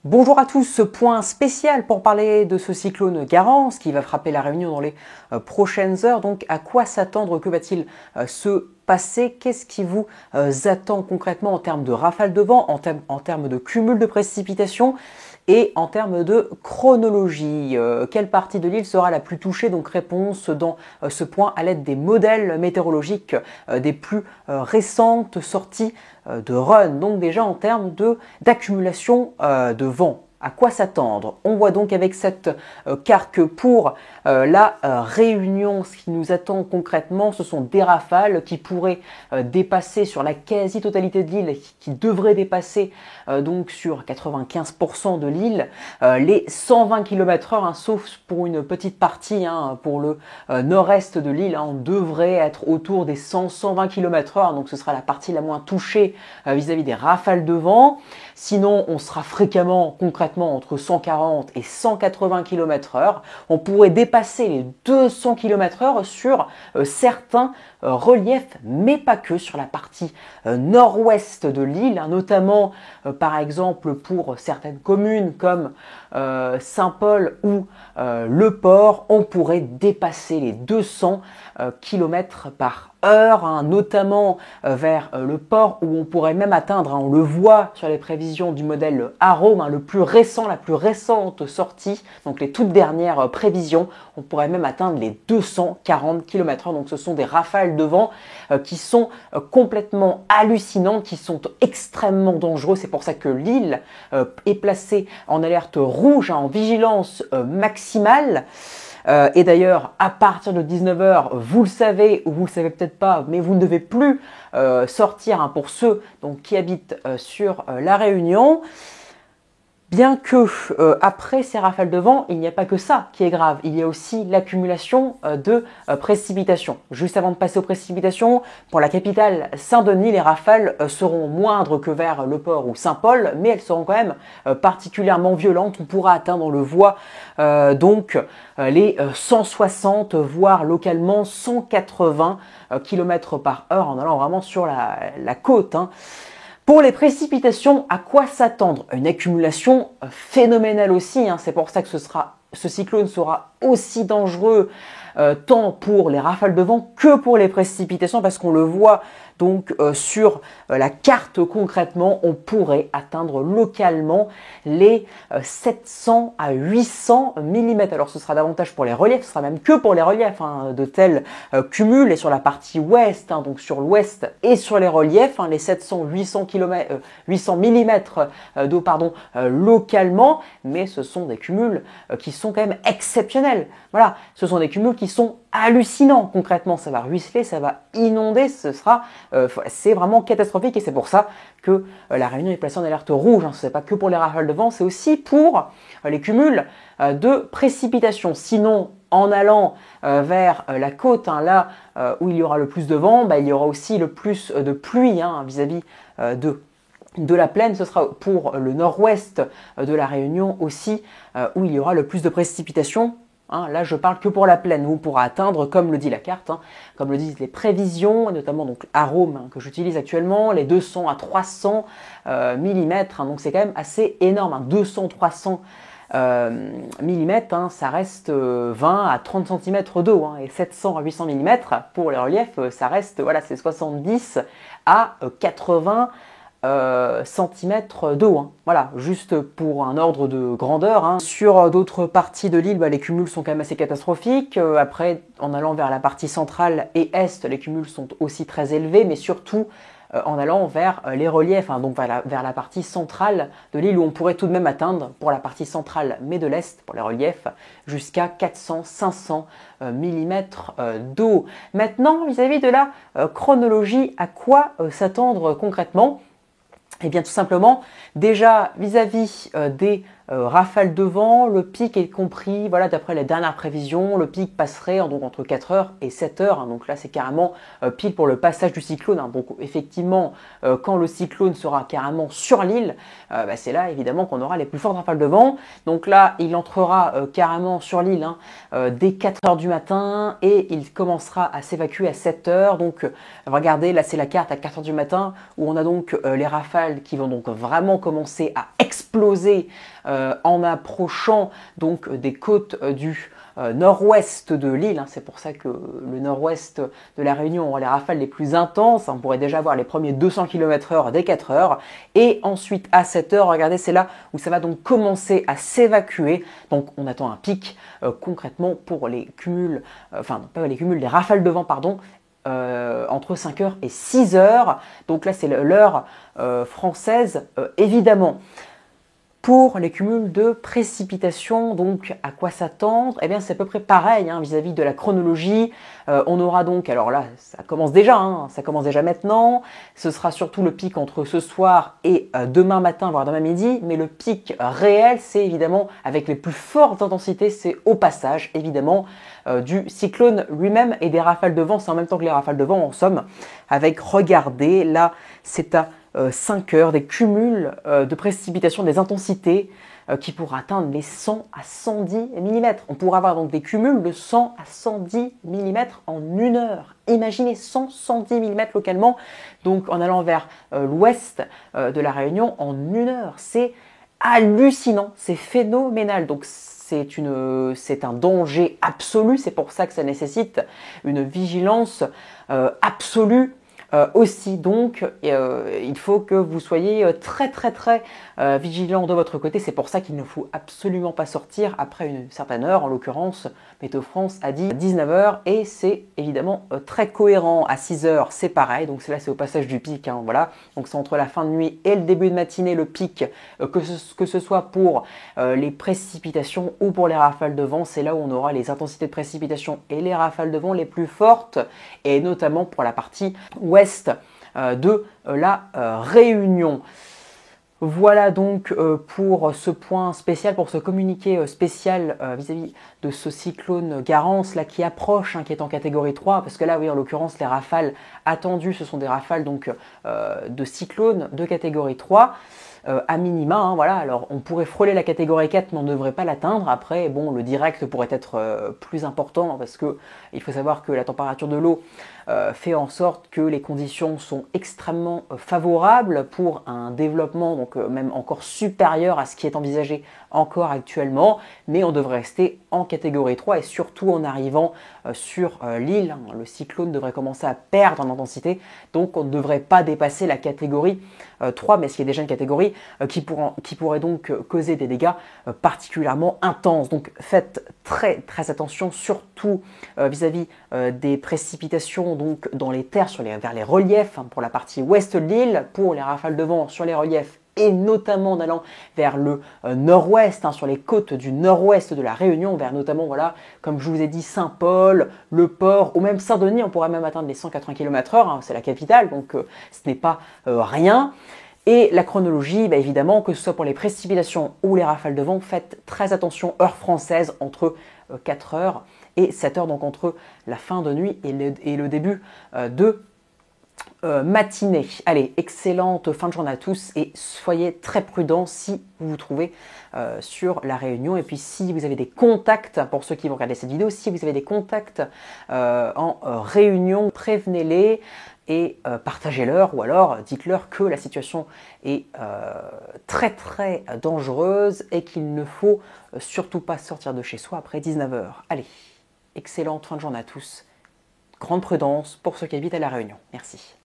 Bonjour à tous, point spécial pour parler de ce cyclone Garance qui va frapper la Réunion dans les prochaines heures. Donc à quoi s'attendre, que va-t-il se passer? Qu'est-ce qui vous attend concrètement en termes de rafales de vent, en termes de cumul de précipitations et en termes de chronologie? Quelle partie de l'île sera la plus touchée? Donc réponse dans ce point à l'aide des modèles météorologiques des plus récentes sorties de run. Donc déjà en termes d'accumulation de vent. À quoi s'attendre? On voit donc avec cette carte que pour la Réunion, ce qui nous attend concrètement, ce sont des rafales qui pourraient dépasser sur la quasi-totalité de l'île, qui devraient dépasser donc sur 95% de l'île, les 120 km/h, hein, sauf pour une petite partie, hein, pour le nord-est de l'île, hein, on devrait être autour des 100-120 km/h, donc ce sera la partie la moins touchée vis-à-vis des rafales de vent. Sinon, on sera fréquemment, concrètement, entre 140 et 180 km/h. On pourrait dépasser les 200 km/h sur certains reliefs, mais pas que, sur la partie nord-ouest de l'île, hein, notamment, par exemple, pour certaines communes comme Saint-Paul ou Le Port, on pourrait dépasser les 200 km/h, hein, notamment vers Le Port, où on pourrait même atteindre, hein, on le voit sur les prévisions du modèle Arome, hein, le plus récent, la plus récente sortie, donc les toutes dernières prévisions, on pourrait même atteindre les 240 km/h. Donc ce sont des rafales de vent qui sont complètement hallucinantes, qui sont extrêmement dangereux. C'est pour ça que l'île est placée en alerte rouge, hein, en vigilance maximale. Et d'ailleurs, à partir de 19h, vous le savez ou vous le savez peut-être pas, mais vous ne devez plus sortir, hein, pour ceux donc, qui habitent sur la Réunion. Bien que après ces rafales de vent, il n'y a pas que ça qui est grave, il y a aussi l'accumulation de précipitations. Juste avant de passer aux précipitations, pour la capitale Saint-Denis, les rafales seront moindres que vers Le Port ou Saint-Paul, mais elles seront quand même particulièrement violentes. On pourra atteindre, on le voit, donc les 160, voire localement 180 km/h en allant vraiment sur la côte, hein. Pour les précipitations, à quoi s'attendre? Une accumulation phénoménale aussi, hein. C'est pour ça que ce cyclone sera aussi dangereux tant pour les rafales de vent que pour les précipitations, parce qu'on le voit donc sur la carte concrètement, on pourrait atteindre localement les 700 à 800 mm. Alors ce sera davantage pour les reliefs, ce sera même que pour les reliefs, hein, de tels cumuls, et sur la partie ouest, hein, donc sur l'ouest et sur les reliefs, hein, les 700-800 mm d'eau localement, mais ce sont des cumuls qui sont quand même exceptionnels. Voilà, ce sont des cumuls qui sont hallucinants concrètement, ça va ruisseler, ça va inonder, c'est vraiment catastrophique, et c'est pour ça que la Réunion est placée en alerte rouge, hein. Ce n'est pas que pour les rafales de vent, c'est aussi pour les cumuls de précipitations. Sinon, en allant vers la côte, hein, là où il y aura le plus de vent, il y aura aussi le plus de pluie, hein, vis-à-vis de la plaine. Ce sera pour le nord-ouest de la Réunion aussi, où il y aura le plus de précipitations. Hein, là, je parle que pour la plaine, où on pourra atteindre, comme le dit la carte, hein, comme le disent les prévisions, notamment donc Arome, hein, que j'utilise actuellement, les 200 à 300 mm. Hein, donc c'est quand même assez énorme, hein, 200-300 mm, hein, ça reste 20 à 30 cm d'eau, hein, et 700 à 800 mm pour les reliefs, ça reste, voilà, c'est 70 à 80 centimètres d'eau, hein. Voilà, juste pour un ordre de grandeur, hein. Sur d'autres parties de l'île, les cumuls sont quand même assez catastrophiques. Après, en allant vers la partie centrale et est, les cumuls sont aussi très élevés, mais surtout en allant vers les reliefs, hein, donc vers la partie centrale de l'île, où on pourrait tout de même atteindre, pour la partie centrale mais de l'est, pour les reliefs, jusqu'à 400-500 mm d'eau. Maintenant, vis-à-vis de la chronologie, à quoi s'attendre concrètement? Eh bien tout simplement, déjà vis-à-vis des rafale de vent, le pic est compris, voilà, d'après les dernières prévisions, le pic passerait donc entre 4 heures et 7 heures. Hein, donc là, c'est carrément pile pour le passage du cyclone. Hein. Donc effectivement, quand le cyclone sera carrément sur l'île, c'est là évidemment qu'on aura les plus fortes rafales de vent. Donc là, il entrera carrément sur l'île dès 4 heures du matin et il commencera à s'évacuer à 7 heures. Donc regardez, là c'est la carte à 4 heures du matin où on a donc les rafales qui vont donc vraiment commencer à exploser en approchant donc des côtes du nord-ouest de l'île. Hein. C'est pour ça que le nord-ouest de la Réunion aura les rafales les plus intenses. On pourrait déjà voir les premiers 200 km/h dès 4 heures. Et ensuite, à 7 heures, regardez, c'est là où ça va donc commencer à s'évacuer. Donc, on attend un pic concrètement pour les cumuls, enfin, pas les cumuls, les rafales de vent, pardon, entre 5 heures et 6 heures. Donc là, c'est l'heure française, évidemment. Pour les cumuls de précipitations, donc à quoi s'attendre? Eh bien, c'est à peu près pareil vis-à-vis de la chronologie. On aura donc, alors là, ça commence déjà maintenant. Ce sera surtout le pic entre ce soir et demain matin, voire demain midi. Mais le pic réel, c'est évidemment avec les plus fortes intensités, c'est au passage, évidemment, du cyclone lui-même et des rafales de vent. C'est en même temps que les rafales de vent, en somme. Avec, regardez, là, c'est à 5 heures, des cumuls de précipitations, des intensités qui pourraient atteindre les 100 à 110 mm. On pourrait avoir donc des cumuls de 100 à 110 mm en une heure. Imaginez 100-110 mm localement, donc en allant vers l'ouest de la Réunion en une heure. C'est hallucinant, c'est phénoménal. Donc c'est un danger absolu, c'est pour ça que ça nécessite une vigilance absolue. Aussi donc, il faut que vous soyez très vigilant de votre côté. C'est pour ça qu'il ne faut absolument pas sortir après une certaine heure. En l'occurrence, Météo France a dit 19h et c'est évidemment très cohérent. À 6h, c'est pareil. Donc là, c'est au passage du pic. Hein, voilà. Donc c'est entre la fin de nuit et le début de matinée le pic, que ce soit pour les précipitations ou pour les rafales de vent. C'est là où on aura les intensités de précipitation et les rafales de vent les plus fortes, et notamment pour la partie ouest de la Réunion. Voilà donc pour ce point spécial, pour ce communiqué spécial vis-à-vis de ce cyclone Garance là qui approche, qui est en catégorie 3, parce que là oui en l'occurrence les rafales attendues ce sont des rafales donc de cyclone de catégorie 3. À minima, voilà, alors on pourrait frôler la catégorie 4 mais on ne devrait pas l'atteindre. Après, bon, le direct pourrait être plus important parce que il faut savoir que la température de l'eau fait en sorte que les conditions sont extrêmement favorables pour un développement donc même encore supérieur à ce qui est envisagé encore actuellement, mais on devrait rester en catégorie 3 et surtout en arrivant sur l'île, le cyclone devrait commencer à perdre en intensité, donc on ne devrait pas dépasser la catégorie 3, mais ce qui est déjà une catégorie qui pourrait donc causer des dégâts particulièrement intenses. Donc faites très attention, surtout vis-à-vis des précipitations donc dans les terres vers les reliefs, pour la partie ouest de l'île, pour les rafales de vent sur les reliefs et notamment en allant vers le nord-ouest, sur les côtes du nord-ouest de la Réunion, vers notamment, voilà, comme je vous ai dit, Saint-Paul, le port, ou même Saint-Denis, on pourrait même atteindre les 180 km/h, c'est la capitale, donc ce n'est pas rien. Et la chronologie, évidemment, que ce soit pour les précipitations ou les rafales de vent, faites très attention, heure française, entre 4 heures et 7 heures, donc entre la fin de nuit et le début de matinée. Allez, excellente fin de journée à tous et soyez très prudents si vous vous trouvez sur la Réunion. Et puis si vous avez des contacts, pour ceux qui vont regarder cette vidéo, si vous avez des contacts en Réunion, prévenez-les et partagez-leur, ou alors dites-leur que la situation est très dangereuse et qu'il ne faut surtout pas sortir de chez soi après 19h. Allez, excellente fin de journée à tous. Grande prudence pour ceux qui habitent à La Réunion. Merci.